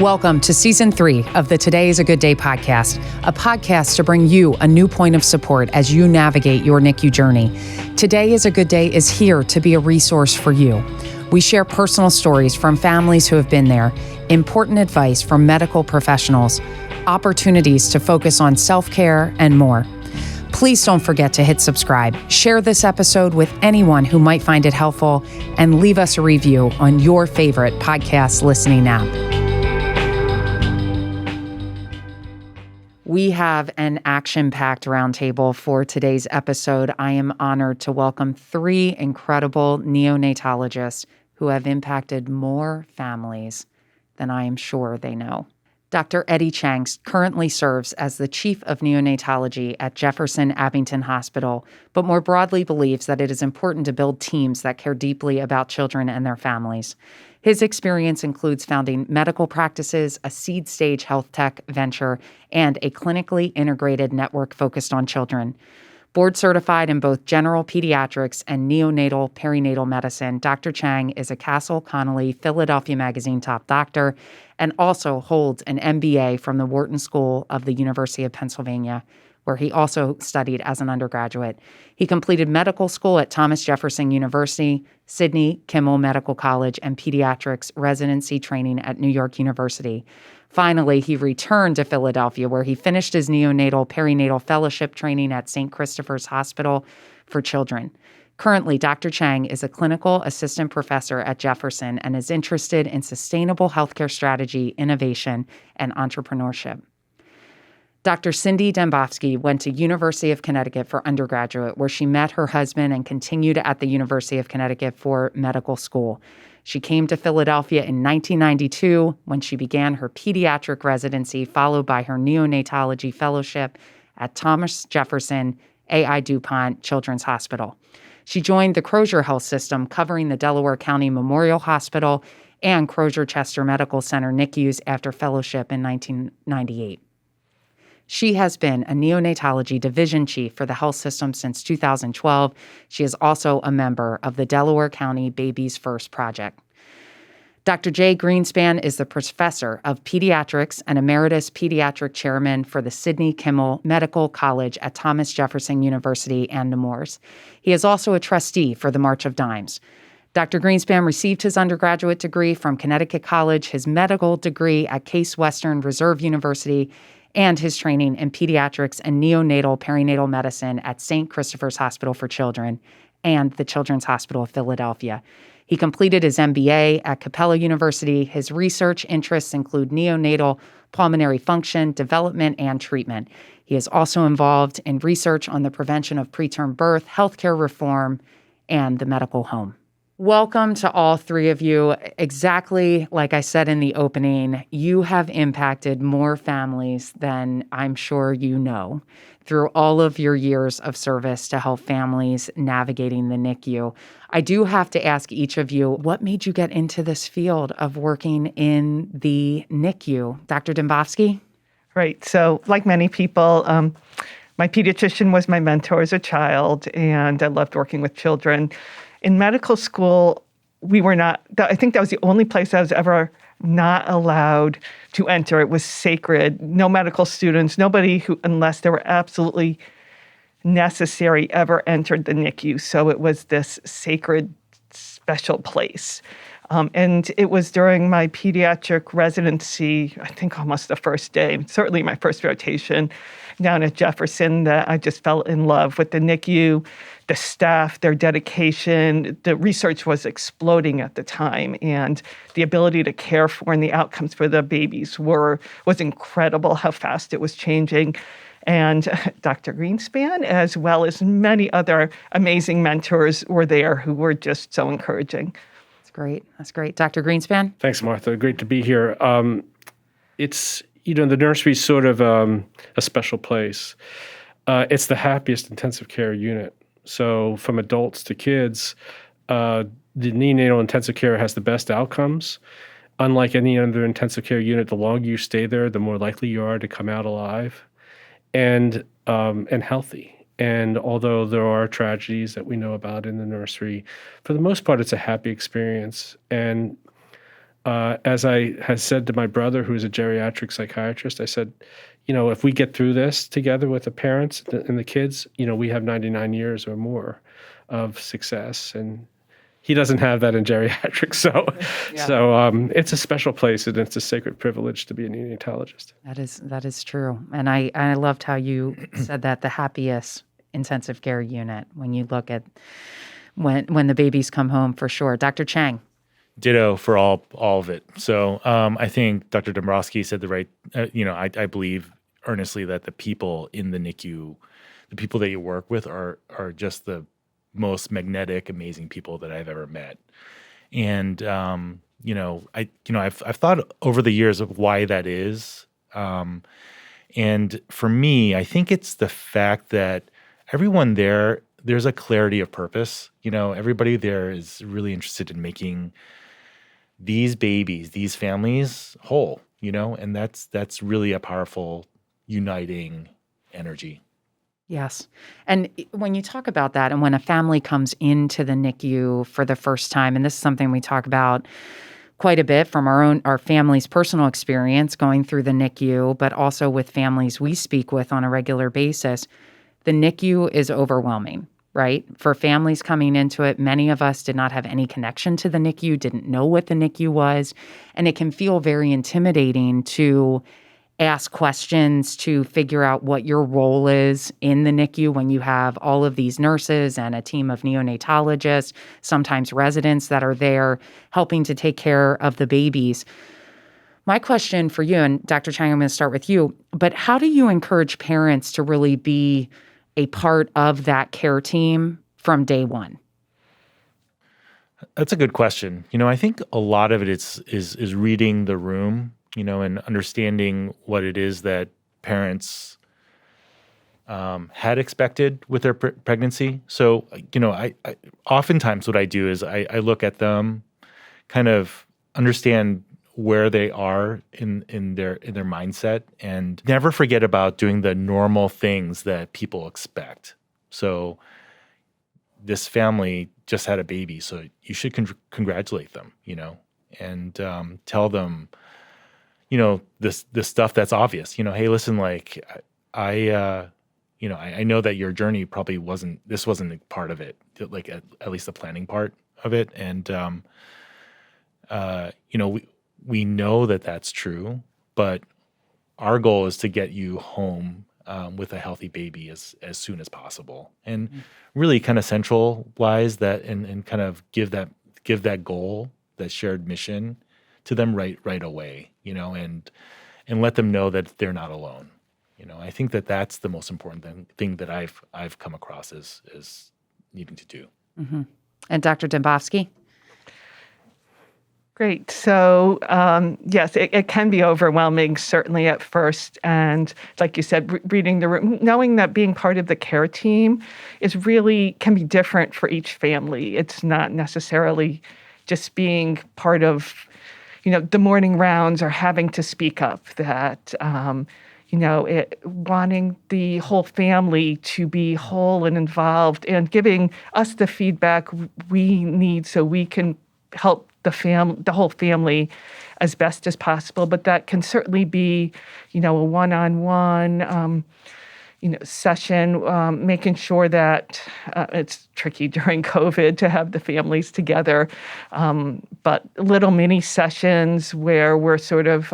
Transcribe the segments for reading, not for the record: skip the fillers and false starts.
Welcome to Season 3 of the Today is a Good Day podcast, a podcast to bring you a new point of support as you navigate your NICU journey. Today is a Good Day is here to be a resource for you. We share personal stories from families who have been there, important advice from medical professionals, opportunities to focus on self-care, and more. Please don't forget to hit subscribe, share this episode with anyone who might find it helpful, and leave us a review on your favorite podcast listening app. We have an action-packed roundtable for today's episode. I am honored to welcome three incredible neonatologists who have impacted more families than I am sure they know. Dr. Eddie Chang currently serves as the Chief of Neonatology at Jefferson-Abington Hospital, but more broadly believes that it is important to build teams that care deeply about children and their families. His experience includes founding medical practices, a seed-stage health tech venture, and a clinically integrated network focused on children. Board certified in both general pediatrics and neonatal-perinatal medicine, Dr. Chang is a Castle Connolly Philadelphia Magazine top doctor and also holds an MBA from the Wharton School of the University of Pennsylvania, where he also studied as an undergraduate. He completed medical school at Thomas Jefferson University, Sidney, Kimmel Medical College, and Pediatrics residency training at New York University. Finally, he returned to Philadelphia, where he finished his Neonatal-Perinatal Fellowship training at St. Christopher's Hospital for Children. Currently, Dr. Chang is a clinical assistant professor at Jefferson and is interested in sustainable healthcare strategy, innovation, and entrepreneurship. Dr. Cindy Dembofsky went to University of Connecticut for undergraduate, where she met her husband and continued at the University of Connecticut for medical school. She came to Philadelphia in 1992 when she began her pediatric residency, followed by her neonatology fellowship at Thomas Jefferson A.I. DuPont Children's Hospital. She joined the Crozier Health System, covering the Delaware County Memorial Hospital and Crozier-Chester Medical Center NICUs after fellowship in 1998. She has been a neonatology division chief for the health system since 2012. She is also a member of the Delaware County Babies First Project. Dr. Jay Greenspan is the professor of pediatrics and emeritus pediatric chairman for the Sidney Kimmel Medical College at Thomas Jefferson University and Nemours. He is also a trustee for the March of Dimes. Dr. Greenspan received his undergraduate degree from Connecticut College, his medical degree at Case Western Reserve University, and his training in pediatrics and neonatal-perinatal medicine at St. Christopher's Hospital for Children and the Children's Hospital of Philadelphia. He completed his MBA at Capella University. His research interests include neonatal pulmonary function, development, and treatment. He is also involved in research on the prevention of preterm birth, healthcare reform, and the medical home. Welcome to all three of you. Exactly like I said in the opening, you have impacted more families than I'm sure you know through all of your years of service to help families navigating the NICU. I do have to ask each of you, what made you get into this field of working in the NICU? Dr. Dembofsky? Right. So like many people, my pediatrician was my mentor as a child, and I loved working with children. In medical school, I think that was the only place I was ever not allowed to enter. It was sacred. No medical students, nobody who, unless they were absolutely necessary, ever entered the NICU. So it was this sacred, special place. And it was during my pediatric residency, I think almost the first day, certainly my first rotation down at Jefferson, that I just fell in love with the NICU, the staff, their dedication. The research was exploding at the time, and the ability to care for and the outcomes for the babies was incredible, how fast it was changing. And Dr. Greenspan, as well as many other amazing mentors, were there who were just so encouraging. That's great. Dr. Greenspan? Thanks, Martha. Great to be here. It's, the nursery is sort of a special place. It's the happiest intensive care unit. So from adults to kids, the neonatal intensive care has the best outcomes. Unlike any other intensive care unit, the longer you stay there, the more likely you are to come out alive and healthy. And although there are tragedies that we know about in the nursery, for the most part, it's a happy experience. And as I had said to my brother, who's a geriatric psychiatrist, I said, if we get through this together with the parents and the kids, we have 99 years or more of success. And he doesn't have that in geriatrics. So it's a special place, and it's a sacred privilege to be a neonatologist. That is true. And I loved how you said that the happiest intensive care unit when you look at when the babies come home, for sure. Dr. Chang. Ditto for all of it. So I think Dr. Dembofsky said the right, I believe earnestly that the people in the NICU, the people that you work with are just the most magnetic, amazing people that I've ever met. And, I've thought over the years of why that is. And for me, I think it's the fact that everyone there's a clarity of purpose. Everybody there is really interested in making these babies, these families whole, and that's really a powerful, uniting energy. Yes. And when you talk about that, and when a family comes into the NICU for the first time, and this is something we talk about quite a bit from our family's personal experience going through the NICU, but also with families we speak with on a regular basis, the NICU is overwhelming, right? For families coming into it, many of us did not have any connection to the NICU, didn't know what the NICU was, and it can feel very intimidating to ask questions, to figure out what your role is in the NICU when you have all of these nurses and a team of neonatologists, sometimes residents that are there helping to take care of the babies. My question for you, and Dr. Chang, I'm going to start with you, but how do you encourage parents to really be a part of that care team from day one? That's a good question. I think a lot of it is reading the room, and understanding what it is that parents had expected with their pregnancy. So, I oftentimes what I do is I look at them, kind of understand where they are in their mindset, and never forget about doing the normal things that people expect. So this family just had a baby, so you should congratulate them, and tell them, this stuff that's obvious. Hey, listen, like I know that your journey probably wasn't a part of it, like at least the planning part of it, and we know that that's true, but our goal is to get you home with a healthy baby as soon as possible, and really kind of centralize that and kind of give that goal, that shared mission, to them right away, and let them know that they're not alone. I think that that's the most important thing that I've come across as needing to do. Mm-hmm. And Dr. Dembofsky? Great. So, yes, it can be overwhelming, certainly at first. And like you said, reading the room, knowing that being part of the care team can be different for each family. It's not necessarily just being part of, the morning rounds or having to speak up, that, wanting the whole family to be whole and involved and giving us the feedback we need so we can help the whole family as best as possible. But that can certainly be, a one-on-one, session, making sure that it's tricky during COVID to have the families together, but little mini sessions where we're sort of,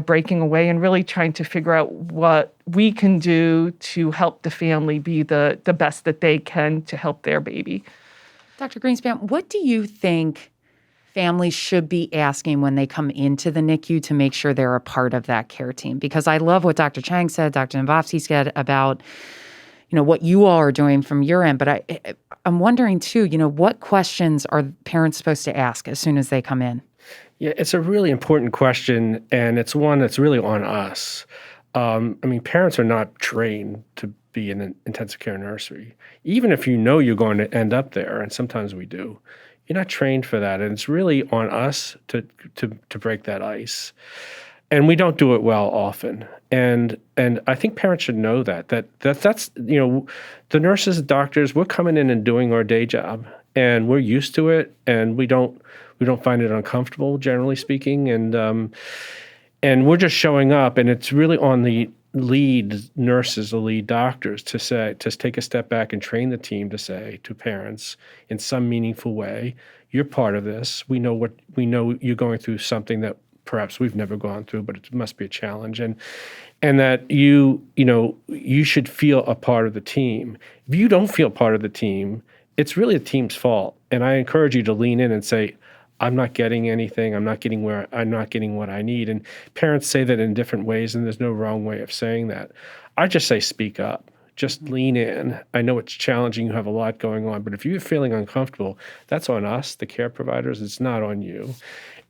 breaking away and really trying to figure out what we can do to help the family be the best that they can to help their baby. Dr. Greenspan, what do you think families should be asking when they come into the NICU to make sure they're a part of that care team? Because I love what Dr. Chang said, Dr. Dembofsky said about, what you all are doing from your end. But I'm wondering too, what questions are parents supposed to ask as soon as they come in? Yeah, it's a really important question, and it's one that's really on us. Parents are not trained to be in an intensive care nursery, even if you're going to end up there, and sometimes we do. You're not trained for that, and it's really on us to break that ice. And we don't do it well often. And I think parents should know that's the nurses, doctors, we're coming in and doing our day job, and we're used to it, and we don't We don't find it uncomfortable, generally speaking, and we're just showing up, and it's really on the lead nurses, the lead doctors, to take a step back and train the team to say to parents in some meaningful way, you're part of this. We know you're going through something that perhaps we've never gone through, but it must be a challenge, and that you should feel a part of the team. If you don't feel part of the team, it's really the team's fault. And I encourage you to lean in and say, I'm not getting anything. I'm not getting what I need. And parents say that in different ways, and there's no wrong way of saying that. I just say speak up. Just lean in. I know it's challenging. You have a lot going on. But if you're feeling uncomfortable, that's on us, the care providers. It's not on you.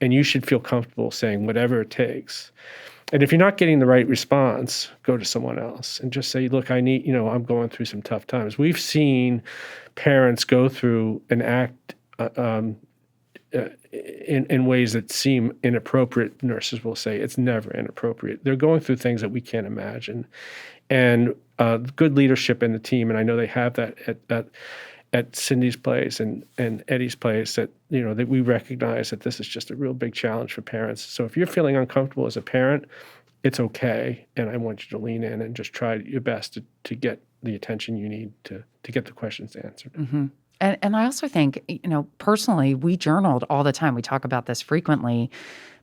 And you should feel comfortable saying whatever it takes. And if you're not getting the right response, go to someone else and just say, look, I'm going through some tough times. We've seen parents go through and act in ways that seem inappropriate. Nurses will say it's never inappropriate. They're going through things that we can't imagine. And good leadership in the team, and I know they have that at Cindy's place and Eddie's place, that that we recognize that this is just a real big challenge for parents. So if you're feeling uncomfortable as a parent, it's okay, and I want you to lean in and just try your best to get the attention you need to get the questions answered. Mm-hmm. And I also think, personally, we journaled all the time. We talk about this frequently,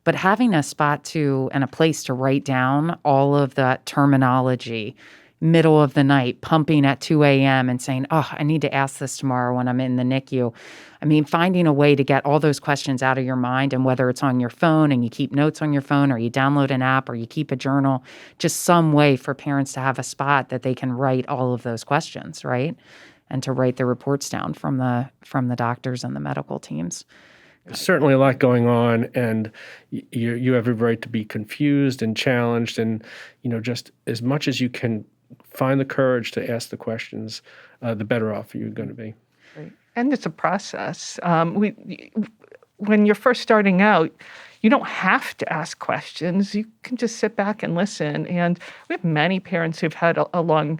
but having a spot and a place to write down all of that terminology, middle of the night, pumping at 2 a.m. and saying, oh, I need to ask this tomorrow when I'm in the NICU. I mean, finding a way to get all those questions out of your mind, and whether it's on your phone and you keep notes on your phone, or you download an app, or you keep a journal, just some way for parents to have a spot that they can write all of those questions, right? And to write the reports down from the doctors and the medical teams. There's certainly a lot going on, and you have every right to be confused and challenged, and just as much as you can find the courage to ask the questions, the better off you're going to be. Right. And it's a process. When you're first starting out, you don't have to ask questions. You can just sit back and listen. And we have many parents who've had a long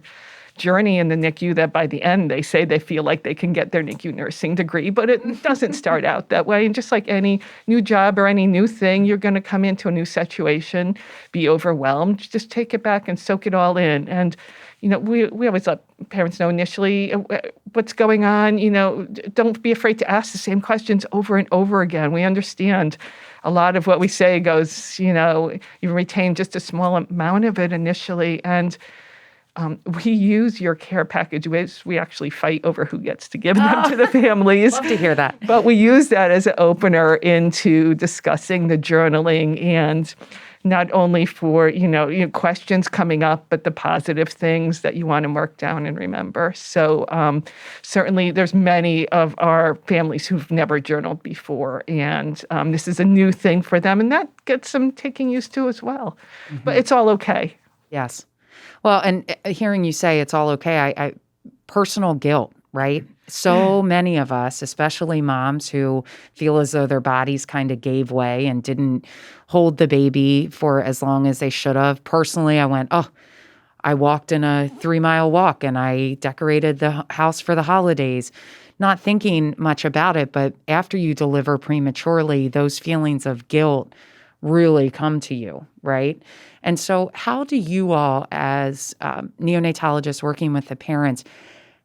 journey in the NICU that by the end they say they feel like they can get their NICU nursing degree, but it doesn't start out that way. And just like any new job or any new thing, you're going to come into a new situation, be overwhelmed. Just take it back and soak it all in. And we always let parents know initially what's going on. Don't be afraid to ask the same questions over and over again. We understand a lot of what we say goes, you retain just a small amount of it initially. And we use your care package. We actually fight over who gets to give them to the families. Love to hear that. But we use that as an opener into discussing the journaling, and not only for questions coming up, but the positive things that you want to mark down and remember. So certainly there's many of our families who've never journaled before, and this is a new thing for them, and that gets them taking used to as well. Mm-hmm. But it's all okay. Yes. Well, and hearing you say it's all okay, I personal guilt, right? So many of us, especially moms who feel as though their bodies kind of gave way and didn't hold the baby for as long as they should have. Personally, I went, I walked in a 3-mile walk and I decorated the house for the holidays, not thinking much about it. But after you deliver prematurely, those feelings of guilt really come to you, right? And so how do you all, as neonatologists working with the parents,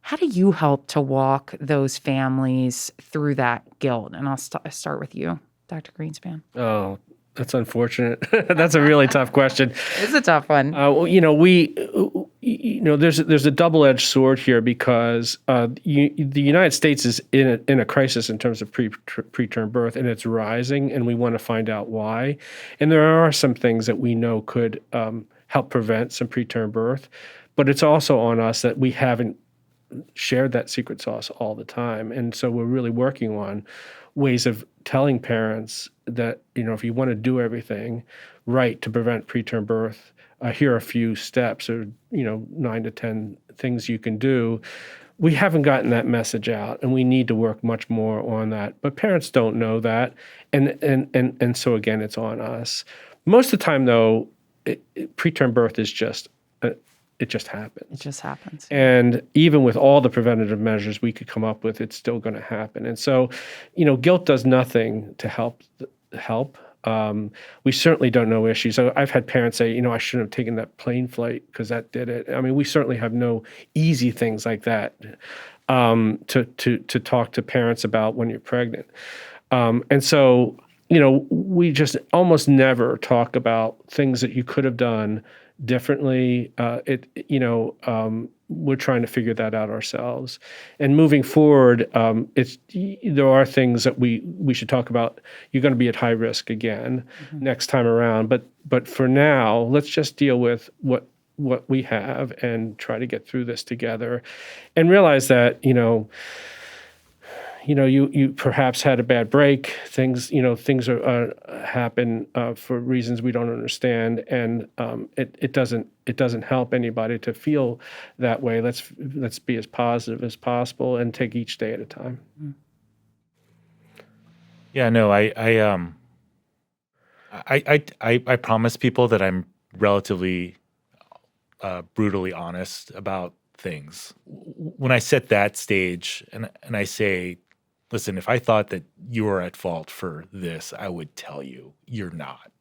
how do you help to walk those families through that guilt? And I'll start with you, Dr. Greenspan. Oh, that's unfortunate. That's a really tough question. It's a tough one. There's a double-edged sword here, because the United States is in a crisis in terms of preterm birth, and it's rising, and we want to find out why. And there are some things that we know could help prevent some preterm birth, but it's also on us that we haven't shared that secret sauce all the time. And so we're really working on ways of telling parents that, if you want to do everything right to prevent preterm birth, here are a few steps, or 9 to 10 things you can do. We haven't gotten that message out, and we need to work much more on that. But parents don't know that, and so again, it's on us. Most of the time, though, preterm birth is just it just happens. It just happens. And even with all the preventative measures we could come up with, it's still going to happen. And so, guilt does nothing to help. We certainly don't know issues. So I've had parents say, I shouldn't have taken that plane flight because that did it. I mean, we certainly have no easy things like that to talk to parents about when you're pregnant. And so, we just almost never talk about things that you could have done differently. We're trying to figure that out ourselves. And moving forward, there are things that we should talk about. You're going to be at high risk again next time around. But for now, let's just deal with what we have and try to get through this together, and realize that you perhaps had a bad break. Things are happen for reasons we don't understand, and it doesn't help anybody to feel that way. Let's be as positive as possible and take each day at a time. Yeah, no, I promise people that I'm relatively brutally honest about things. When I set that stage and I say, listen, if I thought that you were at fault for this, I would tell you you're not.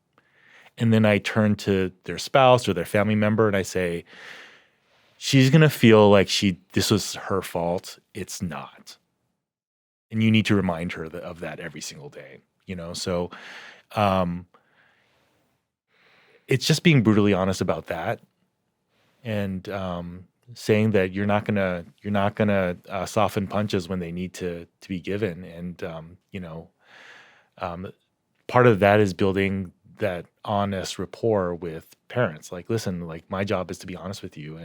And then I turn to their spouse or their family member and I say, she's going to feel like this was her fault. It's not. And you need to remind her of that every single day, So it's just being brutally honest about that. And saying that you're not gonna soften punches when they need to be given, and part of that is building that honest rapport with parents. Like, listen, like my job is to be honest with you,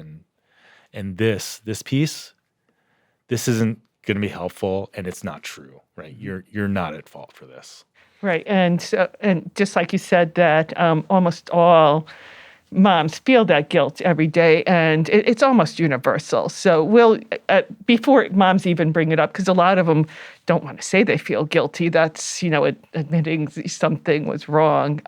and this piece, this isn't going to be helpful, and it's not true, right? You're not at fault for this, Right, and just like you said, that almost all moms feel that guilt every day, and it's almost universal. So before moms even bring it up, because a lot of them don't want to say they feel guilty, that's, admitting something was wrong,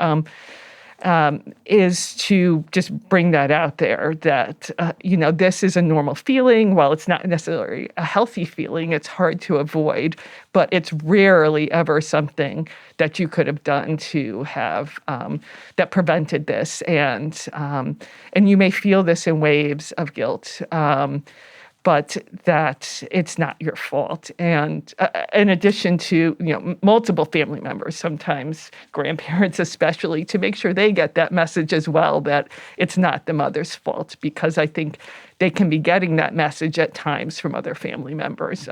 is to just bring that out there that, this is a normal feeling. While it's not necessarily a healthy feeling, it's hard to avoid, but it's rarely ever something that you could have done to have that prevented this. And you may feel this in waves of guilt, but that it's not your fault. And in addition to, multiple family members, sometimes grandparents especially, to make sure they get that message as well, that it's not the mother's fault, because I think they can be getting that message at times from other family members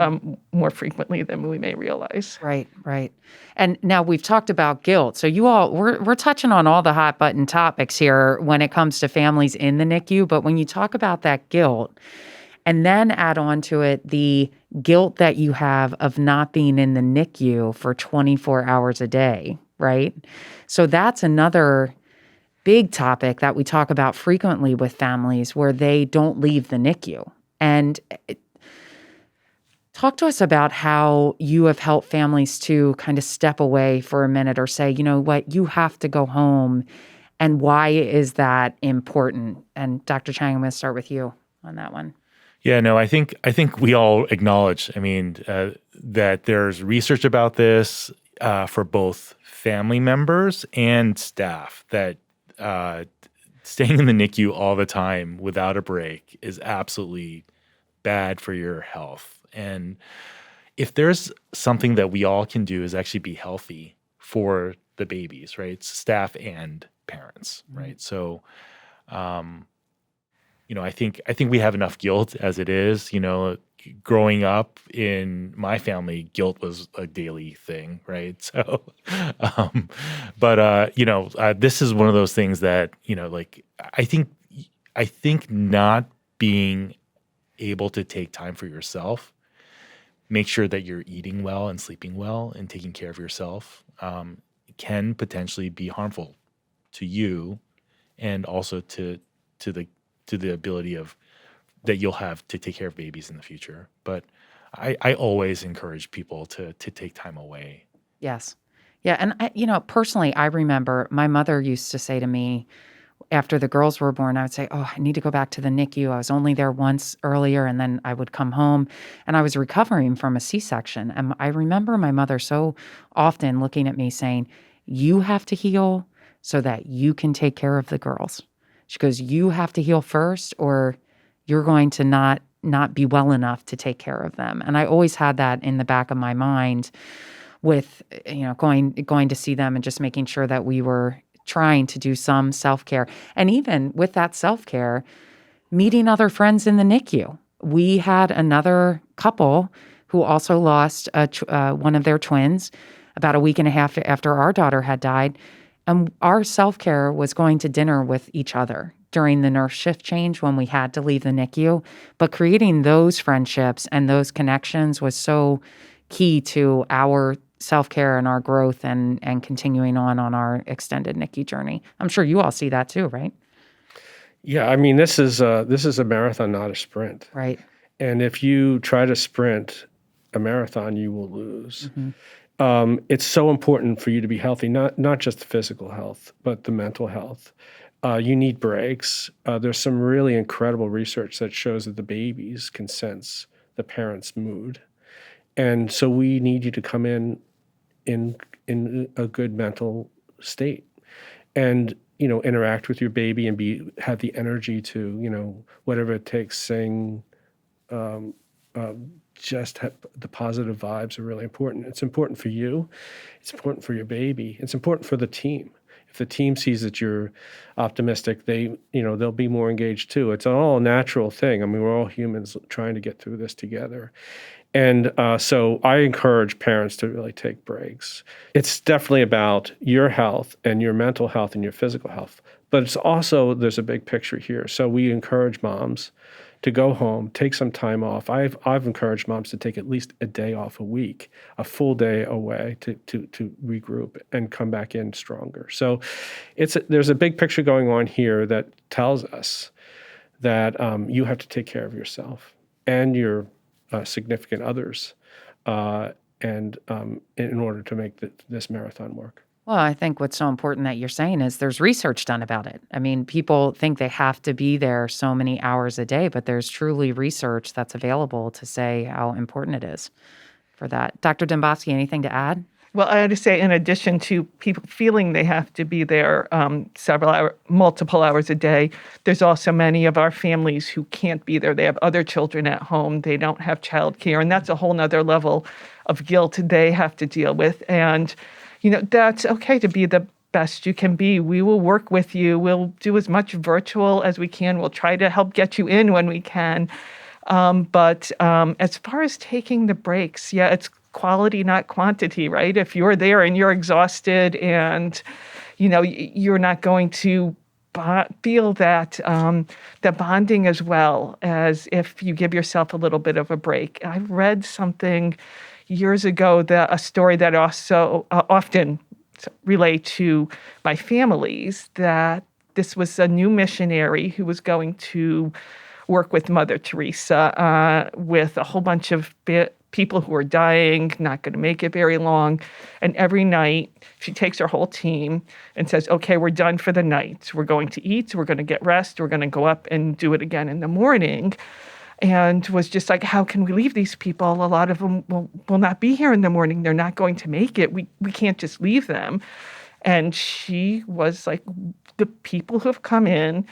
more frequently than we may realize. Right. And now we've talked about guilt. So you all, we're touching on all the hot button topics here when it comes to families in the NICU. But when you talk about that guilt, and then add on to it the guilt that you have of not being in the NICU for 24 hours a day, right? So that's another big topic that we talk about frequently with families where they don't leave the NICU. And talk to us about how you have helped families to kind of step away for a minute or say, you know what, you have to go home. And why is that important? And Dr. Chang, I'm going to start with you on that one. Yeah, no, I think we all acknowledge, that there's research about this for both family members and staff, that staying in the NICU all the time without a break is absolutely bad for your health. And if there's something that we all can do is actually be healthy for the babies, right? It's staff and parents, right? So, I think we have enough guilt as it is. Growing up in my family, guilt was a daily thing, right? So, this is one of those things that I think not being able to take time for yourself, make sure that you're eating well and sleeping well and taking care of yourself, can potentially be harmful to you, and also to the ability that you'll have to take care of babies in the future. But I always encourage people to take time away. Yes. Yeah. And, personally, I remember my mother used to say to me after the girls were born, I would say, oh, I need to go back to the NICU. I was only there once earlier, and then I would come home, and I was recovering from a C-section. And I remember my mother so often looking at me saying, you have to heal so that you can take care of the girls. She goes, you have to heal first, or you're going to not be well enough to take care of them. And I always had that in the back of my mind with, going to see them and just making sure that we were trying to do some self-care. And even with that self-care, meeting other friends in the NICU. We had another couple who also lost one of their twins about a week and a half after our daughter had died. And our self-care was going to dinner with each other during the nurse shift change when we had to leave the NICU. But creating those friendships and those connections was so key to our self-care and our growth and continuing on our extended NICU journey. I'm sure you all see that too, right? Yeah, I mean, this is a marathon, not a sprint. Right. And if you try to sprint a marathon, you will lose. Mm-hmm. It's so important for you to be healthy, not just the physical health, but the mental health. You need breaks. There's some really incredible research that shows that the babies can sense the parents' mood. And so we need you to come in a good mental state and, interact with your baby and have the energy to, whatever it takes, sing, just have the positive vibes are really important. It's important for you. It's important for your baby. It's important for the team. If the team sees that you're optimistic, they'll be more engaged too. It's all a natural thing. I mean, we're all humans trying to get through this together. And so I encourage parents to really take breaks. It's definitely about your health and your mental health and your physical health. But it's also, there's a big picture here. So we encourage moms to go home, take some time off. I've encouraged moms to take at least a day off a week, a full day away to regroup and come back in stronger. So there's a big picture going on here that tells us that you have to take care of yourself and your significant others and in order to make this marathon work. Well, I think what's so important that you're saying is there's research done about it. I mean, people think they have to be there so many hours a day, but there's truly research that's available to say how important it is for that. Dr. Dembofsky, anything to add? Well, I had to say, in addition to people feeling they have to be there multiple hours a day, there's also many of our families who can't be there. They have other children at home. They don't have childcare, and that's a whole nother level of guilt they have to deal with. And that's okay to be the best you can be. We will work with you. We'll do as much virtual as we can. We'll try to help get you in when we can. But as far as taking the breaks, yeah, it's quality, not quantity, right? If you're there and you're exhausted and, you're not going to feel that the bonding as well as if you give yourself a little bit of a break. I read something years ago, a story that also often relate to my families, that this was a new missionary who was going to work with Mother Teresa with a whole bunch of people who are dying, not going to make it very long. And every night she takes her whole team and says, okay, we're done for the night. We're going to eat. We're going to get rest. We're going to go up and do it again in the morning. And was just like, how can we leave these people? A lot of them will not be here in the morning. They're not going to make it. We can't just leave them. And she was like, the people who have come in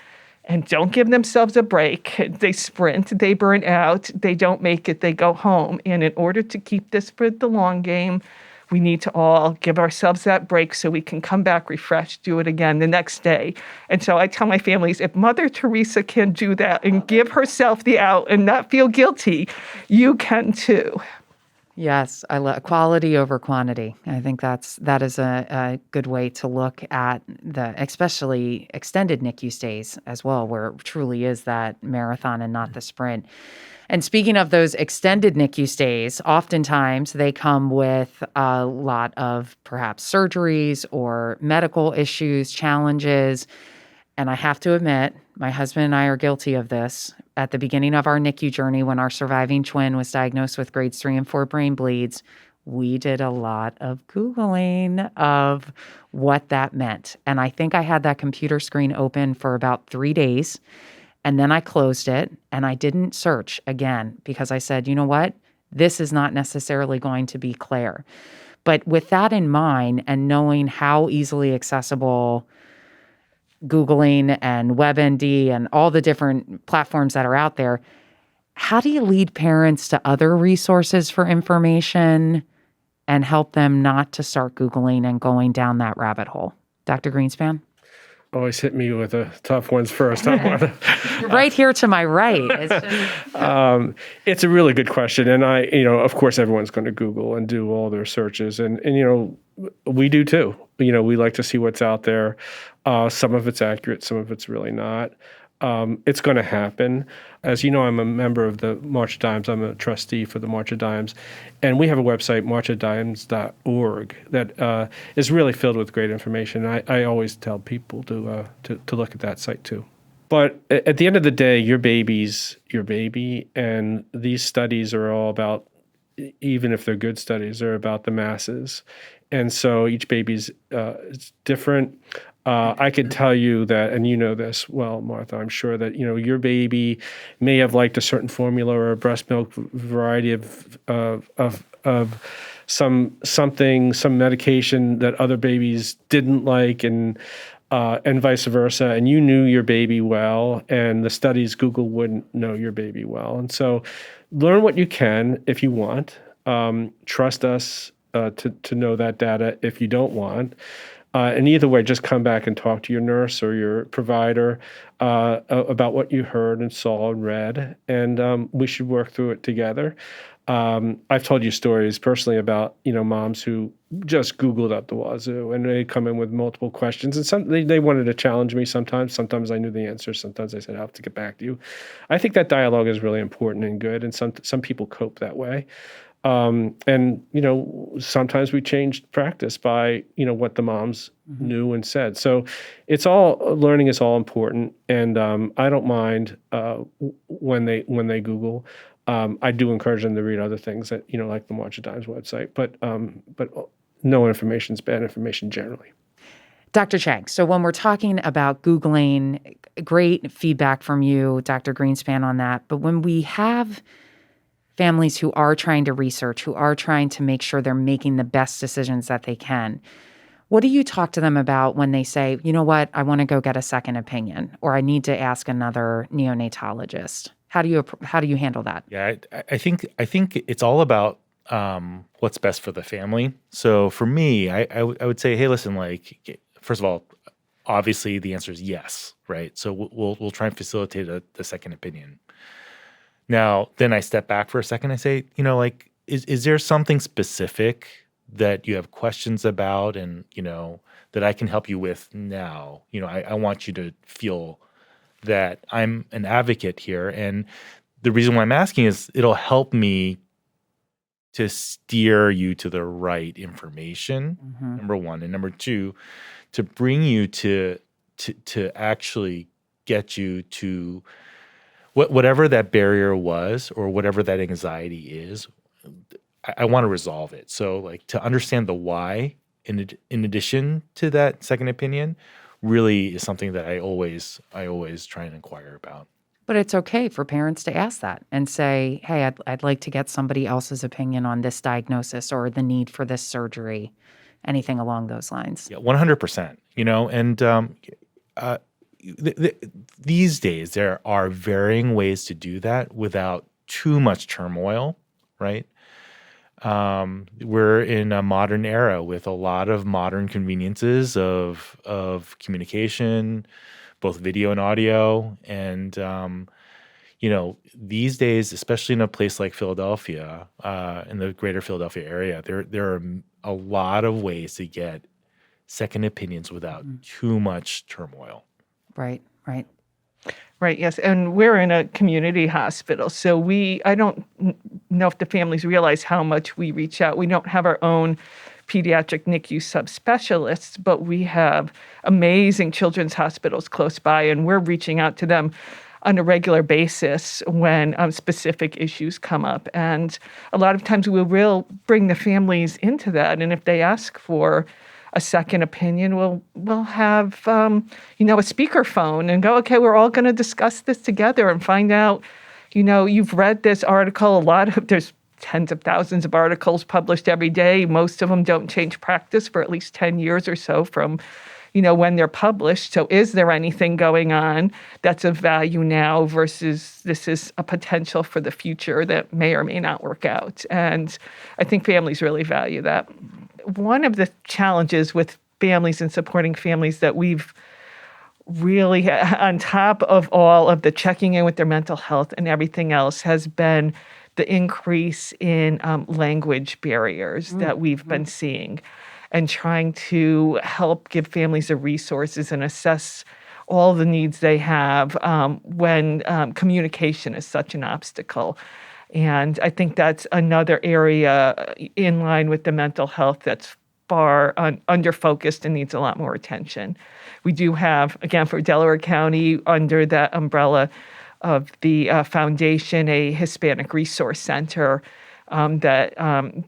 and don't give themselves a break, they sprint, they burn out, they don't make it, they go home. And in order to keep this for the long game, we need to all give ourselves that break so we can come back refreshed, do it again the next day. And so I tell my families, if Mother Teresa can do that and give herself the out and not feel guilty, you can too. Yes, I love quality over quantity. I think that is a good way to look at especially extended NICU stays as well, where it truly is that marathon and not the sprint. And speaking of those extended NICU stays, oftentimes they come with a lot of perhaps surgeries or medical issues, challenges. And I have to admit, my husband and I are guilty of this. At the beginning of our NICU journey, when our surviving twin was diagnosed with grades 3 and 4 brain bleeds, we did a lot of Googling of what that meant. And I think I had that computer screen open for about 3 days. And then I closed it and I didn't search again because I said, you know what? This is not necessarily going to be clear. But with that in mind and knowing how easily accessible Googling and WebMD and all the different platforms that are out there, how do you lead parents to other resources for information and help them not to start Googling and going down that rabbit hole? Dr. Greenspan? Always hit me with the tough ones first. You're right here to my right. It's a really good question. And of course, everyone's going to Google and do all their searches. And we do too. We like to see what's out there. Some of it's accurate, some of it's really not. It's going to happen. As you know, I'm a member of the March of Dimes. I'm a trustee for the March of Dimes. And we have a website, marchofdimes.org, that is really filled with great information. I always tell people to look at that site too. But at the end of the day, your baby's your baby. And these studies are all about, even if they're good studies, they're about the masses. And so each baby's it's different. I can tell you that, and you know this well, Martha, I'm sure that, your baby may have liked a certain formula or a breast milk variety of some medication that other babies didn't like, and vice versa. And you knew your baby well, and the studies, Google wouldn't know your baby well. And so learn what you can if you want. Trust us to know that data if you don't want. And either way, just come back and talk to your nurse or your provider about what you heard and saw and read, and we should work through it together. I've told you stories personally about moms who just Googled up the wazoo, and they come in with multiple questions, and they wanted to challenge me sometimes. Sometimes I knew the answer. Sometimes I said, I have to get back to you. I think that dialogue is really important and good, and some people cope that way. And sometimes we changed practice by, what the moms knew and said. So learning is all important. And, I don't mind, when they Google. I do encourage them to read other things that, like the March of Dimes website, but no information is bad information generally. Dr. Chang, so when we're talking about Googling, great feedback from you, Dr. Greenspan, on that. But when we have families who are trying to research, who are trying to make sure they're making the best decisions that they can, what do you talk to them about when they say, you know what, I want to go get a second opinion, or I need to ask another neonatologist? How do you handle that? Yeah, I think it's all about what's best for the family. So for me, I would say, hey, listen, first of all, obviously the answer is yes, right? So we'll try and facilitate the second opinion. Now, then I step back for a second. I say, is there something specific that you have questions about, and that I can help you with now? I want you to feel that I'm an advocate here, and the reason why I'm asking is it'll help me to steer you to the right information. Mm-hmm. Number one, and number two, to bring you to actually get you to whatever that barrier was, or whatever that anxiety is. I want to resolve it. So to understand the why in addition to that second opinion really is something that I always try and inquire about. But it's okay for parents to ask that and say, hey, I'd like to get somebody else's opinion on this diagnosis or the need for this surgery, anything along those lines. Yeah, 100%. And these days there are varying ways to do that without too much turmoil, right? We're in a modern era with a lot of modern conveniences of communication, both video and audio. And, these days, especially in a place like Philadelphia, in the greater Philadelphia area, there are a lot of ways to get second opinions without too much turmoil. Right. Right, yes. And we're in a community hospital. So I don't know if the families realize how much we reach out. We don't have our own pediatric NICU subspecialists, but we have amazing children's hospitals close by, and we're reaching out to them. on a regular basis when specific issues come up. And a lot of times we will bring the families into that. And if they ask for a second opinion, we'll have, a speakerphone and go, okay, we're all going to discuss this together and find out, you've read this article. There's tens of thousands of articles published every day. Most of them don't change practice for at least 10 years or so from, when they're published. So is there anything going on that's of value now versus this is a potential for the future that may or may not work out? And I think families really value that. One of the challenges with families and supporting families that we've really, on top of all of the checking in with their mental health and everything else, has been the increase in language barriers that we've been seeing, and trying to help give families the resources and assess all the needs they have when communication is such an obstacle. And I think that's another area in line with the mental health that's far under-focused and needs a lot more attention. We do have, again, for Delaware County, under that umbrella of the foundation, a Hispanic Resource Center that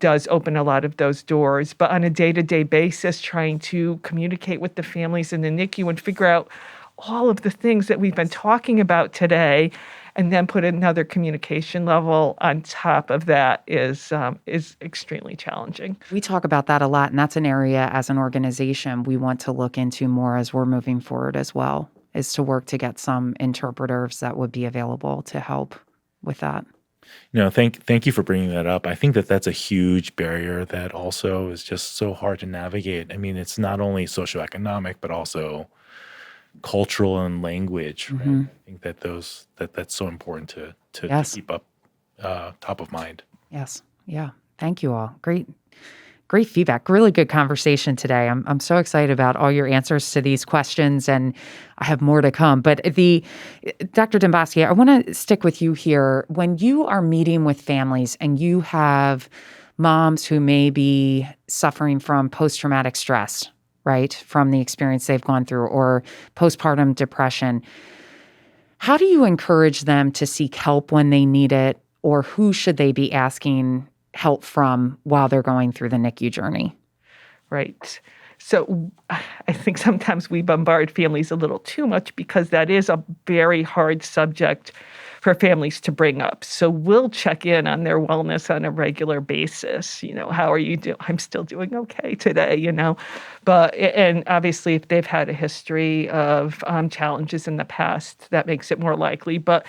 does open a lot of those doors. But on a day-to-day basis, trying to communicate with the families in the NICU and figure out all of the things that we've been talking about today, and then put another communication level on top of that is extremely challenging. We talk about that a lot, and that's an area as an organization we want to look into more as we're moving forward as well, is to work to get some interpreters that would be available to help with that. Thank you for bringing that up. I think that that's a huge barrier that also is just so hard to navigate. I mean, it's not only socioeconomic, but also cultural and language. Right? I think that that's so important to keep up top of mind. Yes. Yeah. Thank you all. Great feedback. Really good conversation today. I'm so excited about all your answers to these questions, and I have more to come. But Dr. Dembofsky, I want to stick with you here. When you are meeting with families and you have moms who may be suffering from post-traumatic stress, right, from the experience they've gone through, or postpartum depression, how do you encourage them to seek help when they need it, or who should they be asking help from while they're going through the NICU journey? Right. So I think sometimes we bombard families a little too much because that is a very hard subject for families to bring up. So we'll check in on their wellness on a regular basis. How are you doing? I'm still doing okay today, But, and obviously if they've had a history of challenges in the past, that makes it more likely. But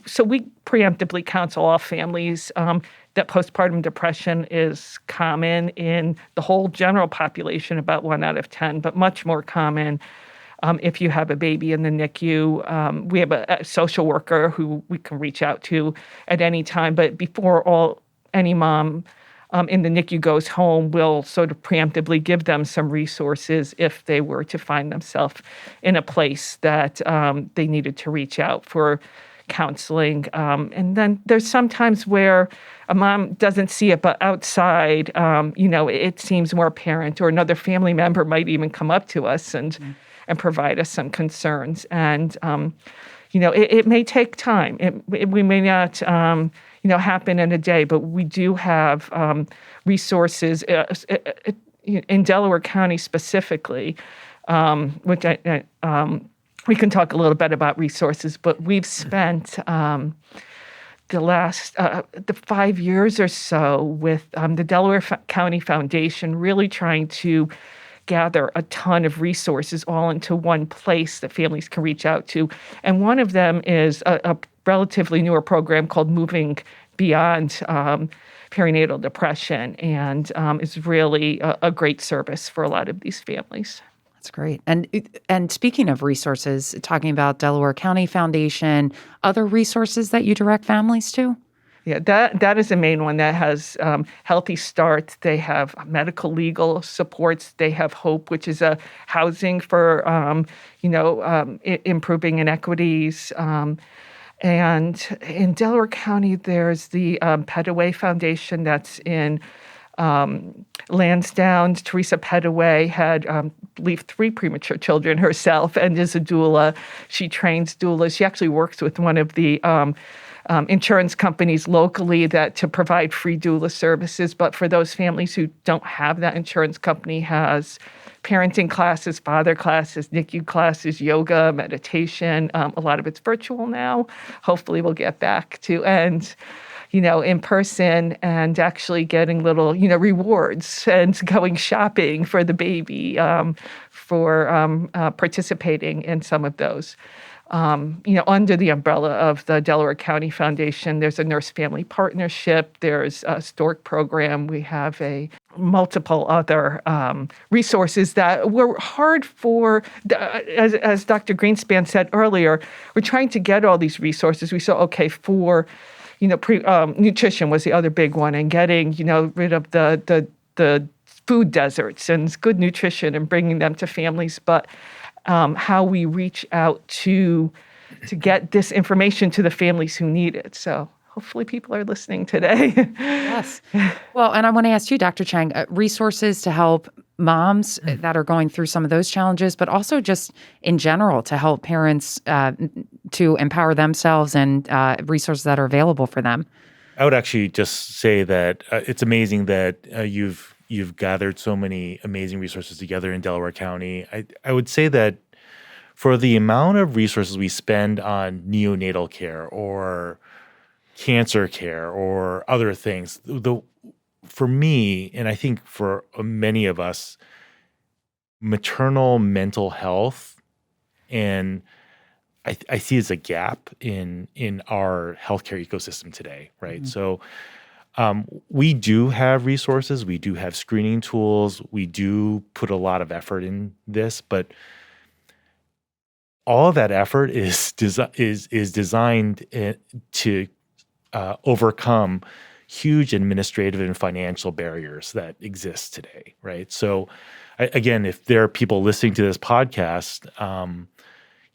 so we preemptively counsel all families that postpartum depression is common in the whole general population, about 1 out of 10, but much more common if you have a baby in the NICU. We have a social worker who we can reach out to at any time. But before any mom in the NICU goes home, we'll sort of preemptively give them some resources if they were to find themselves in a place that they needed to reach out for counseling. And then there's sometimes where a mom doesn't see it, but outside, it seems more apparent, or another family member might even come up to us and provide us some concerns. And, it may take time. We may not, happen in a day, but we do have resources in Delaware County specifically, which we can talk a little bit about resources, but we've spent the last 5 years or so with the Delaware County Foundation really trying to gather a ton of resources all into one place that families can reach out to. And one of them is a relatively newer program called Moving Beyond Perinatal Depression, and is really a great service for a lot of these families. That's great. And speaking of resources, talking about Delaware County Foundation, other resources that you direct families to? Yeah, that is the main one. That has Healthy Start. They have medical legal supports. They have Hope, which is a housing for improving inequities. And in Delaware County, there's the Petaway Foundation that's in Lansdowne. Teresa Pettaway had, I believe, 3 premature children herself and is a doula. She trains doulas. She actually works with one of the insurance companies locally to provide free doula services. But for those families who don't have that, insurance company has parenting classes, father classes, NICU classes, yoga, meditation. A lot of it's virtual now. Hopefully we'll get back to in person and actually getting little, rewards and going shopping for the baby for participating in some of those. Under the umbrella of the Delaware County Foundation, there's a nurse family partnership. There's a stork program. We have multiple other resources that were hard for, as Dr. Greenspan said earlier, we're trying to get all these resources. We saw, for, nutrition was the other big one, and getting, rid of the food deserts and good nutrition and bringing them to families. But how we reach out to get this information to the families who need it. So hopefully people are listening today. Yes. Well, and I want to ask you, Dr. Chang, resources to help moms that are going through some of those challenges, but also just in general to help parents to empower themselves and resources that are available for them. I would actually just say that it's amazing that you've gathered so many amazing resources together in Delaware County. I would say that for the amount of resources we spend on neonatal care or cancer care or other things, for me, and I think for many of us, maternal mental health, and I see as a gap in our healthcare ecosystem today, right? Mm-hmm. So we do have resources, we do have screening tools, we do put a lot of effort in this, but all of that effort is designed to overcome huge administrative and financial barriers that exist today, right? So, again, if there are people listening to this podcast,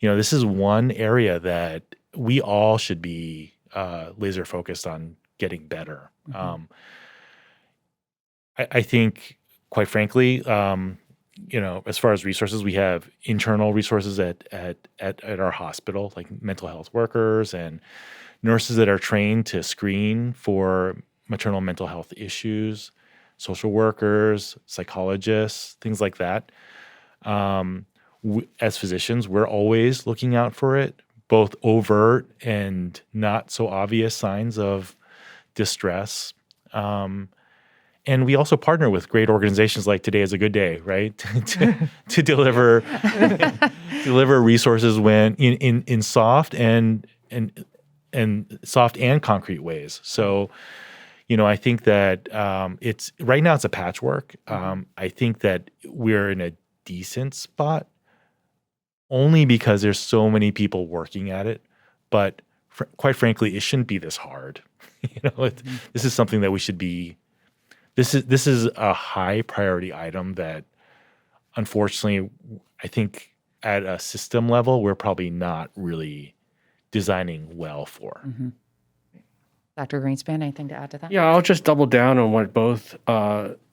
this is one area that we all should be laser focused on getting better. Mm-hmm. I think, quite frankly, as far as resources, we have internal resources at our hospital, like mental health workers and nurses that are trained to screen for maternal mental health issues, social workers, psychologists, things like that. As physicians, we're always looking out for it, both overt and not so obvious signs of distress. And we also partner with great organizations like Today is a Good Day, right? to deliver resources when in soft and soft and concrete ways. So, I think that it's right now it's a patchwork. I think that we're in a decent spot only because there's so many people working at it. But quite frankly, it shouldn't be this hard. This is something that we should be. This is a high priority item that, unfortunately, I think at a system level, we're probably not really designing well for. Mm-hmm. Dr. Greenspan, anything to add to that? Yeah, I'll just double down on what both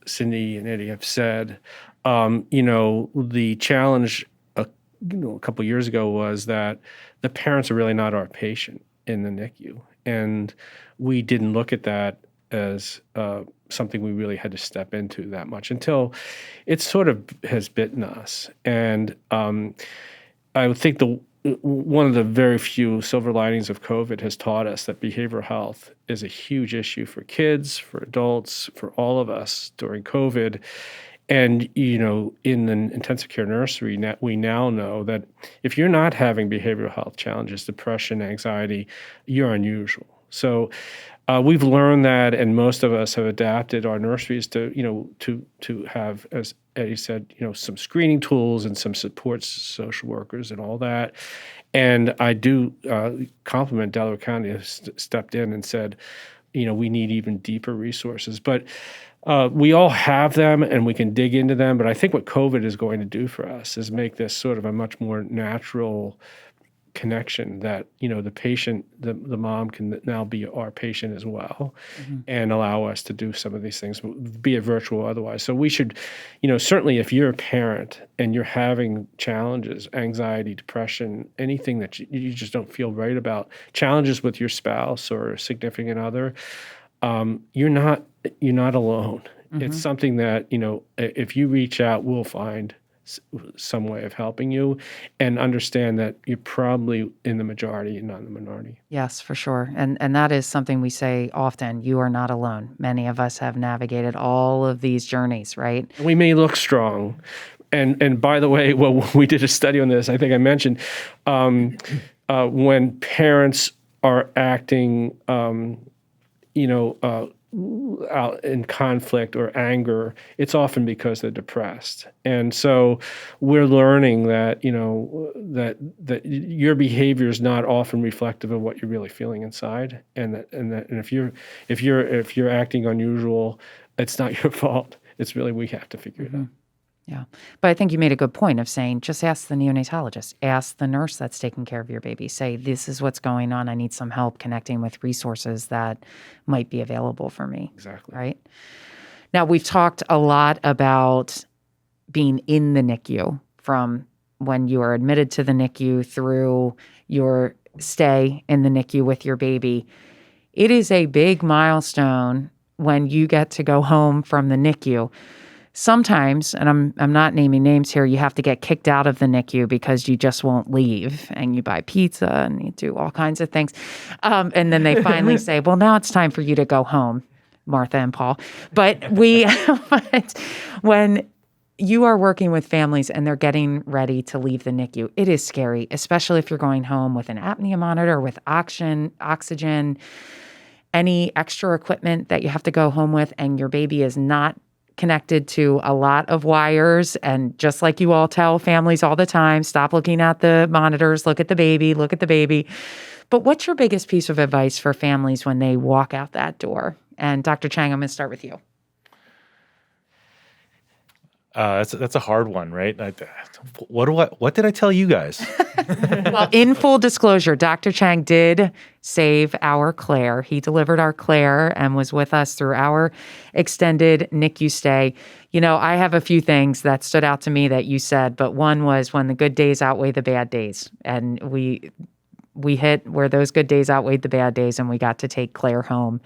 Sidney and Eddie have said. The challenge a couple of years ago was that the parents are really not our patient in the NICU. And we didn't look at that as something we really had to step into that much until it sort of has bitten us. And I would think one of the very few silver linings of COVID has taught us that behavioral health is a huge issue for kids, for adults, for all of us during COVID. And, in the intensive care nursery, we now know that if you're not having behavioral health challenges, depression, anxiety, you're unusual. So we've learned that, and most of us have adapted our nurseries to have, as Eddie said, some screening tools and some supports, social workers and all that. And I do compliment Delaware County has stepped in and said, we need even deeper resources. But we all have them and we can dig into them. But I think what COVID is going to do for us is make this sort of a much more natural connection that, the patient, the mom can now be our patient as well, and allow us to do some of these things, be it virtual or otherwise. So we should, certainly if you're a parent and you're having challenges, anxiety, depression, anything that you just don't feel right about, challenges with your spouse or significant other, you're not alone. It's something that, if you reach out, we'll find some way of helping you, and understand that you're probably in the majority and not in the minority. Yes, for sure. And that is something we say often. You are not alone. Many of us have navigated all of these journeys, right? We may look strong. And by the way, well, we did a study on this, I think I mentioned, when parents are acting, out in conflict or anger, it's often because they're depressed. And so we're learning that, that your behavior is not often reflective of what you're really feeling inside. And if you're acting unusual, it's not your fault. It's really, we have to figure it out. Yeah. But I think you made a good point of saying, just ask the neonatologist, ask the nurse that's taking care of your baby. Say, this is what's going on. I need some help connecting with resources that might be available for me. Exactly. Right? Now, we've talked a lot about being in the NICU, from when you are admitted to the NICU through your stay in the NICU with your baby. It is a big milestone when you get to go home from the NICU. Sometimes, and I'm not naming names here, you have to get kicked out of the NICU because you just won't leave, and you buy pizza and you do all kinds of things. And then they finally say, well, now it's time for you to go home, Martha and Paul. But when you are working with families and they're getting ready to leave the NICU, it is scary, especially if you're going home with an apnea monitor, with oxygen, any extra equipment that you have to go home with, and your baby is not connected to a lot of wires. And just like you all tell families all the time, stop looking at the monitors, look at the baby. But what's your biggest piece of advice for families when they walk out that door? And Dr. Chang, I'm going to start with you. That's a hard one, right? What did I tell you guys? Well, in full disclosure, Dr. Chang did save our Claire. He delivered our Claire and was with us through our extended NICU stay. I have a few things that stood out to me that you said, but one was when the good days outweigh the bad days. And we hit where those good days outweighed the bad days, and we got to take Claire home.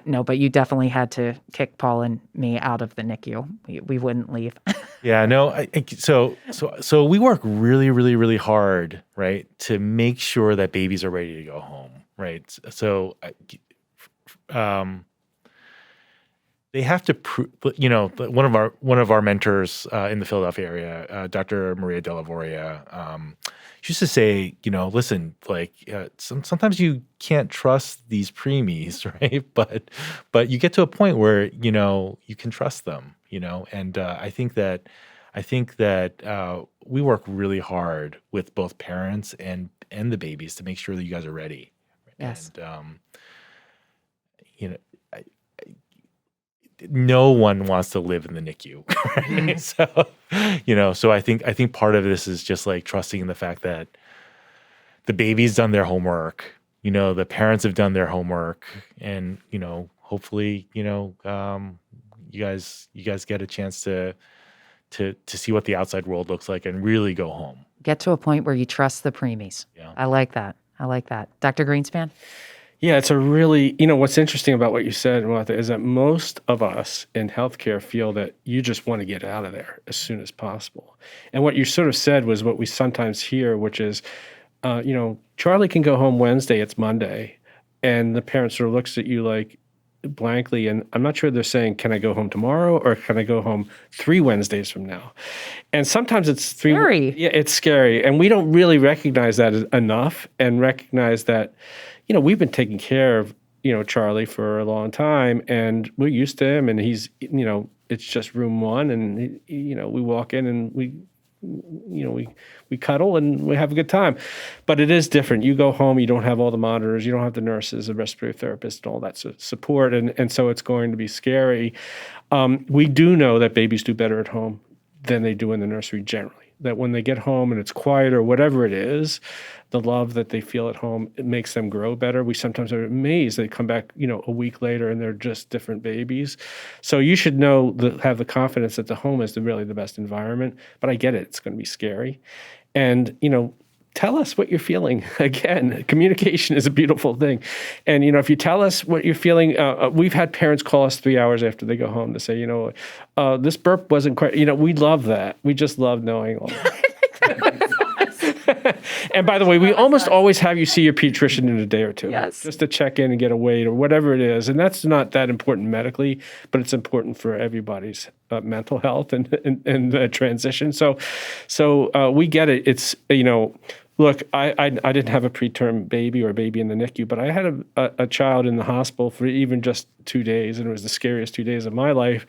No, but you definitely had to kick Paul and me out of the NICU. We wouldn't leave. Yeah, no. So we work really, really, really hard, right, to make sure that babies are ready to go home, right? So, they have to prove. One of our mentors in the Philadelphia area, Dr. Maria Della Voria, she used to say, listen, sometimes you can't trust these preemies, right? But you get to a point where you can trust them, And I think that we work really hard with both parents and the babies to make sure that you guys are ready. Yes. And no one wants to live in the NICU, right? So I think part of this is just like trusting in the fact that the baby's done their homework, the parents have done their homework, and hopefully you guys get a chance to see what the outside world looks like and really go home. Get to a point where you trust the preemies. Yeah. I like that. Dr. Greenspan? Yeah, it's a really, what's interesting about what you said, Martha, is that most of us in healthcare feel that you just want to get out of there as soon as possible. And what you sort of said was what we sometimes hear, which is, Charlie can go home Wednesday, it's Monday. And the parent sort of looks at you like blankly, and I'm not sure they're saying, can I go home tomorrow or can I go home 3 Wednesdays from now? And sometimes it's 3. Scary. Yeah, it's scary. And we don't really recognize that enough, and recognize that, we've been taking care of, Charlie for a long time, and we're used to him, and he's, it's just room 1, and, we walk in and we cuddle and we have a good time. But it is different. You go home, you don't have all the monitors, you don't have the nurses, the respiratory therapist, and all that support, and so it's going to be scary. We do know that babies do better at home than they do in the nursery generally. that when they get home and it's quiet or whatever it is, the love that they feel at home, it makes them grow better. We sometimes are amazed. They come back, a week later and they're just different babies. So you should have the confidence that the home is really the best environment. But I get it. It's going to be scary. And, tell us what you're feeling. Again, communication is a beautiful thing. And, if you tell us what you're feeling, we've had parents call us 3 hours after they go home to say, this burp wasn't quite, we love that. We just love knowing all that. And by the way, we almost always have you see your pediatrician in a day or two. Yes. Just to check in and get a weight or whatever it is. And that's not that important medically, but it's important for everybody's mental health and the transition. So we get it. It's, look, I didn't have a preterm baby or a baby in the NICU, but I had a child in the hospital for even just 2 days, and it was the scariest 2 days of my life.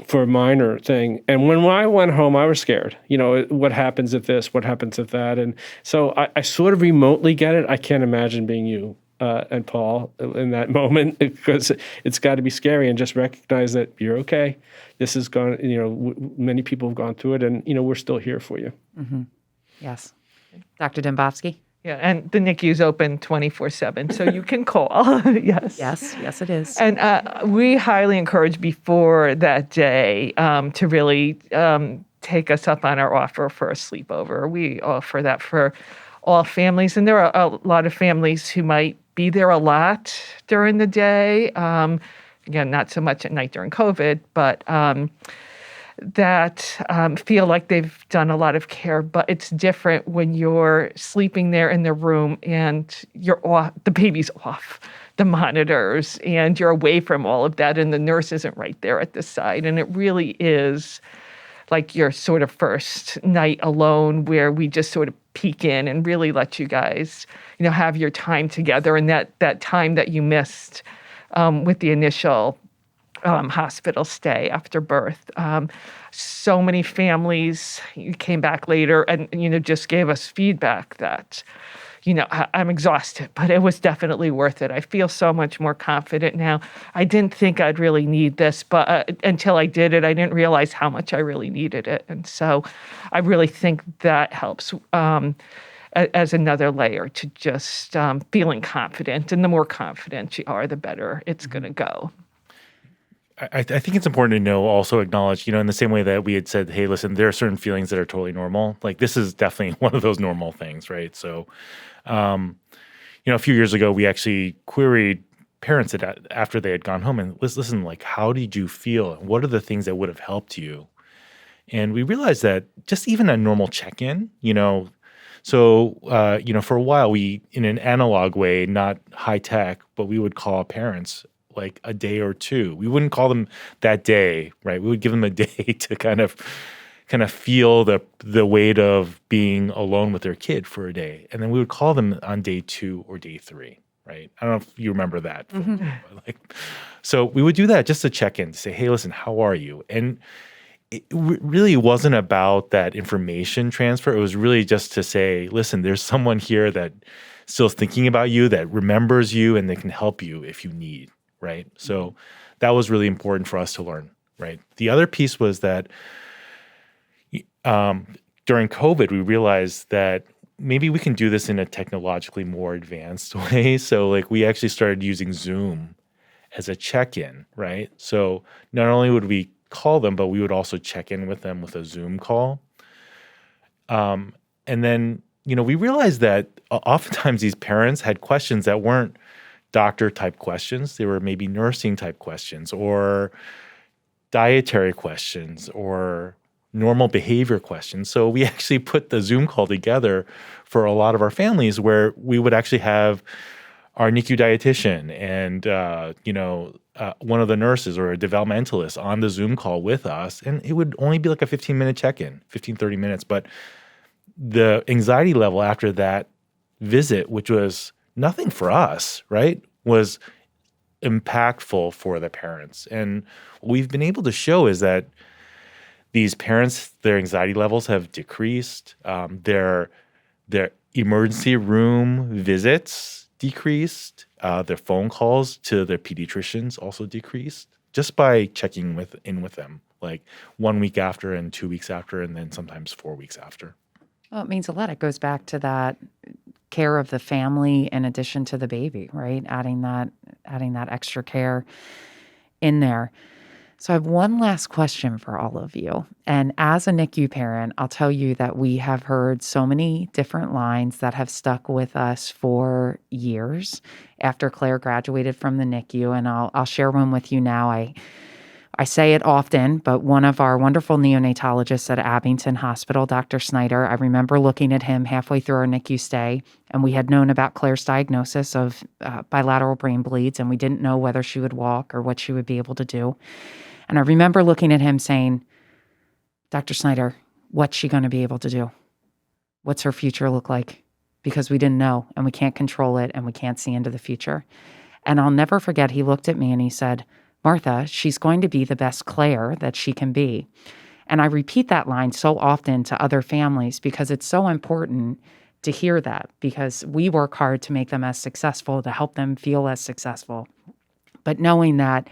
For a minor thing. And when I went home, I was scared. What happens if this? What happens if that? And so I sort of remotely get it. I can't imagine being you and Paul in that moment, because it's got to be scary, and just recognize that you're okay. This is gone, many people have gone through it, and, we're still here for you. Mm-hmm. Yes. Dr. Dembofsky? Yeah, and the NICU is open 24/7, so you can call. Yes. Yes, it is. And we highly encourage before that day to really take us up on our offer for a sleepover. We offer that for all families, and there are a lot of families who might be there a lot during the day. Again, not so much at night during COVID, but that feel like they've done a lot of care, but it's different when you're sleeping there in the room and you're off, the baby's off the monitors, and you're away from all of that, and the nurse isn't right there at the side. And it really is like your sort of first night alone, where we just sort of peek in and really let you guys, have your time together, and that time that you missed with the initial hospital stay after birth. So many families came back later and, just gave us feedback that, I'm exhausted, but it was definitely worth it. I feel so much more confident now. I didn't think I'd really need this, but until I did it, I didn't realize how much I really needed it. And so I really think that helps as another layer to just feeling confident. And the more confident you are, the better it's going to go. I think it's important to also acknowledge, in the same way that we had said, hey, listen, there are certain feelings that are totally normal. Like, this is definitely one of those normal things, right? So, a few years ago, we actually queried parents after they had gone home and listen, like, how did you feel? What are the things that would have helped you? And we realized that just even a normal check-in, so, for a while, we, in an analog way, not high tech, but we would call parents like a day or two. We wouldn't call them that day, right? We would give them a day to kind of feel the weight of being alone with their kid for a day. And then we would call them on day 2 or day 3, right? I don't know if you remember that. Mm-hmm. So we would do that just to check in, to say, hey, listen, how are you? And it really wasn't about that information transfer. It was really just to say, listen, there's someone here that still is thinking about you, that remembers you, and they can help you if you need. Right. So that was really important for us to learn. Right. The other piece was that during COVID, we realized that maybe we can do this in a technologically more advanced way. So we actually started using Zoom as a check-in. Right. So not only would we call them, but we would also check in with them with a Zoom call. And then, we realized that oftentimes these parents had questions that weren't doctor type questions. They were maybe nursing type questions, or dietary questions, or normal behavior questions. So we actually put the Zoom call together for a lot of our families, where we would actually have our NICU dietitian and one of the nurses or a developmentalist on the Zoom call with us. And it would only be like a 15-minute check-in, 15, 30 minutes. But the anxiety level after that visit, which was nothing for us, right, was impactful for the parents. And what we've been able to show is that these parents, their anxiety levels have decreased. Their emergency room visits decreased. Their phone calls to their pediatricians also decreased. just by checking in with them, like 1 week after and 2 weeks after, and then sometimes 4 weeks after. Well, it means a lot. It goes back to that care of the family in addition to the baby, right? Adding that extra care in there. So I have one last question for all of you. And as a NICU parent, I'll tell you that we have heard so many different lines that have stuck with us for years after Claire graduated from the NICU. And I'll share one with you now. I say it often, but one of our wonderful neonatologists at Abington Hospital, Dr. Snyder, I remember looking at him halfway through our NICU stay, and we had known about Claire's diagnosis of bilateral brain bleeds, and we didn't know whether she would walk or what she would be able to do. And I remember looking at him saying, Dr. Snyder, what's she going to be able to do? What's her future look like? Because we didn't know, and we can't control it, and we can't see into the future. And I'll never forget, he looked at me and he said, Martha, she's going to be the best Claire that she can be. And I repeat that line so often to other families because it's so important to hear that, because we work hard to make them as successful, to help them feel as successful, but knowing that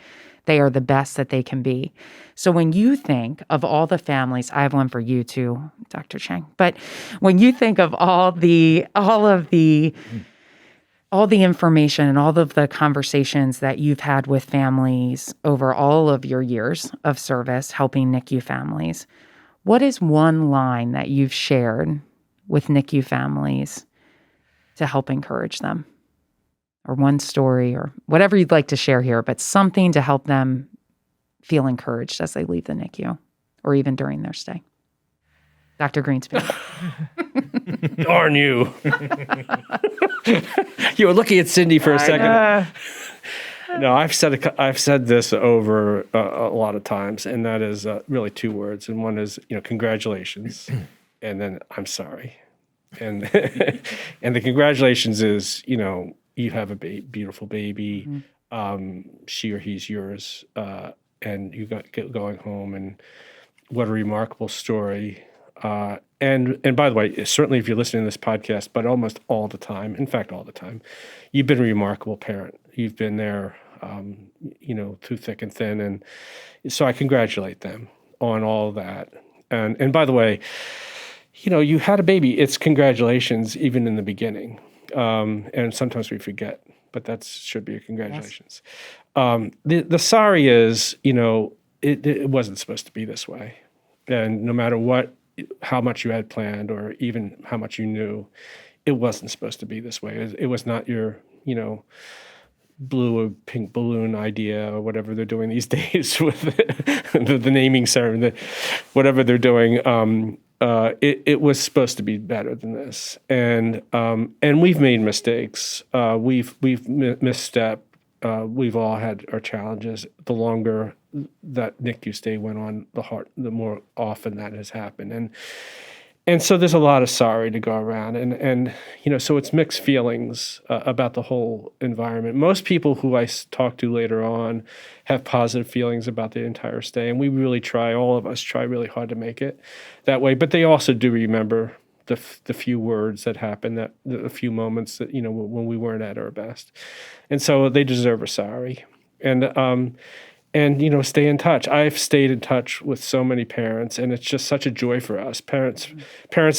they are the best that they can be. So when you think of all the families, I have one for you too, Dr. Chang, but when you think of all the information and all of the conversations that you've had with families over all of your years of service helping NICU families, what is one line that you've shared with NICU families to help encourage them? Or one story or whatever you'd like to share here, but something to help them feel encouraged as they leave the NICU or even during their stay. Dr. Greenspan. Darn you. You were looking at Cindy for a second. No, I've said this over a lot of times, and that is really two words. And one is, congratulations, and then I'm sorry. And and the congratulations is, you have a beautiful baby. Mm-hmm. She or he's yours, and you got going home, and what a remarkable story. And by the way, certainly if you're listening to this podcast, but almost all the time, in fact, all the time, you've been a remarkable parent. You've been there, through thick and thin. And so I congratulate them on all of that. And by the way, you had a baby. It's congratulations, even in the beginning. And sometimes we forget, but that should be a congratulations. Yes. The sorry is, it wasn't supposed to be this way. And no matter how much you had planned or even how much you knew, it wasn't supposed to be this way. It was not your, blue or pink balloon idea or whatever they're doing these days with the naming ceremony, whatever they're doing. It was supposed to be better than this. And we've made mistakes. We've misstepped. We've all had our challenges. The longer that NICU stay went on, the more often that has happened. And so there's a lot of sorry to go around. And so it's mixed feelings about the whole environment. Most people who I talk to later on have positive feelings about the entire stay. And we really all of us try really hard to make it that way. But they also do remember the few words that happened, the few moments that, when we weren't at our best. And so they deserve a sorry. And stay in touch. I've stayed in touch with so many parents, and it's just such a joy for us. Parents,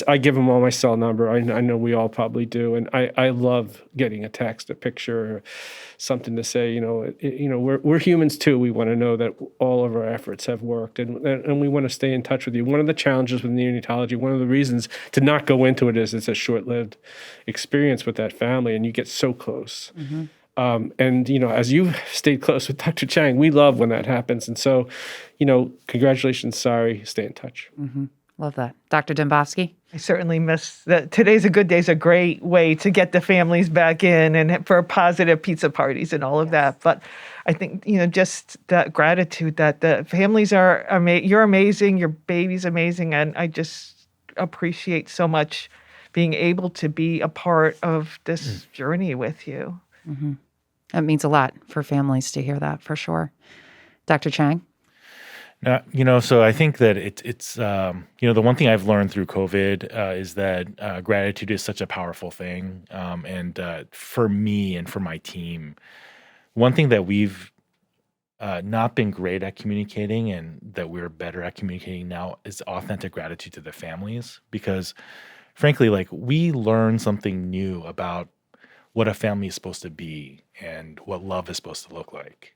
I give them all my cell number. I know we all probably do. And I love getting a text, a picture, or something to say, we're humans too. We want to know that all of our efforts have worked, and we want to stay in touch with you. One of the challenges with neonatology, one of the reasons to not go into it is it's a short-lived experience with that family, and you get so close. Mm-hmm. As you've stayed close with Dr. Chang, we love when that happens. And so, congratulations, sorry, stay in touch. Mm-hmm. Love that. Dr. Dembofsky? I certainly miss that. Today's a Good Day is a great way to get the families back in and for positive pizza parties and all of that. But I think, just that gratitude that the families are, you're amazing, your baby's amazing. And I just appreciate so much being able to be a part of this journey with you. Mm-hmm. That means a lot for families to hear that, for sure. Dr. Chang? So I think that it's the one thing I've learned through COVID is that gratitude is such a powerful thing. And for me and for my team, one thing that we've not been great at communicating, and that we're better at communicating now, is authentic gratitude to the families. Because frankly, like, we learn something new about what a family is supposed to be and what love is supposed to look like.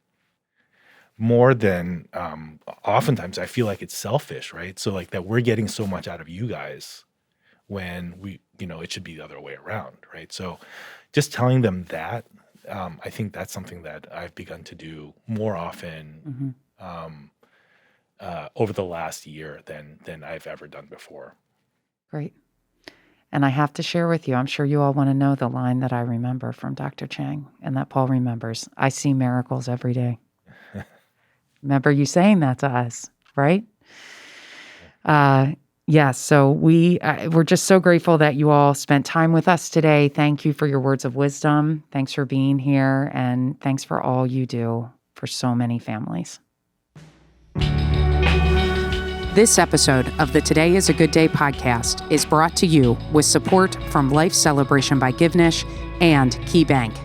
More than oftentimes I feel like it's selfish, right? So like that we're getting so much out of you guys when it should be the other way around, right? So just telling them that, I think that's something that I've begun to do more often over the last year than I've ever done before. Great. And I have to share with you, I'm sure you all want to know the line that I remember from Dr. Chang and that Paul remembers. I see miracles every day. Remember you saying that to us, right? Yes. So we're just so grateful that you all spent time with us today. Thank you for your words of wisdom. Thanks for being here. And thanks for all you do for so many families. This episode of the Today is a Good Day podcast is brought to you with support from Life Celebration by Givnish and KeyBank.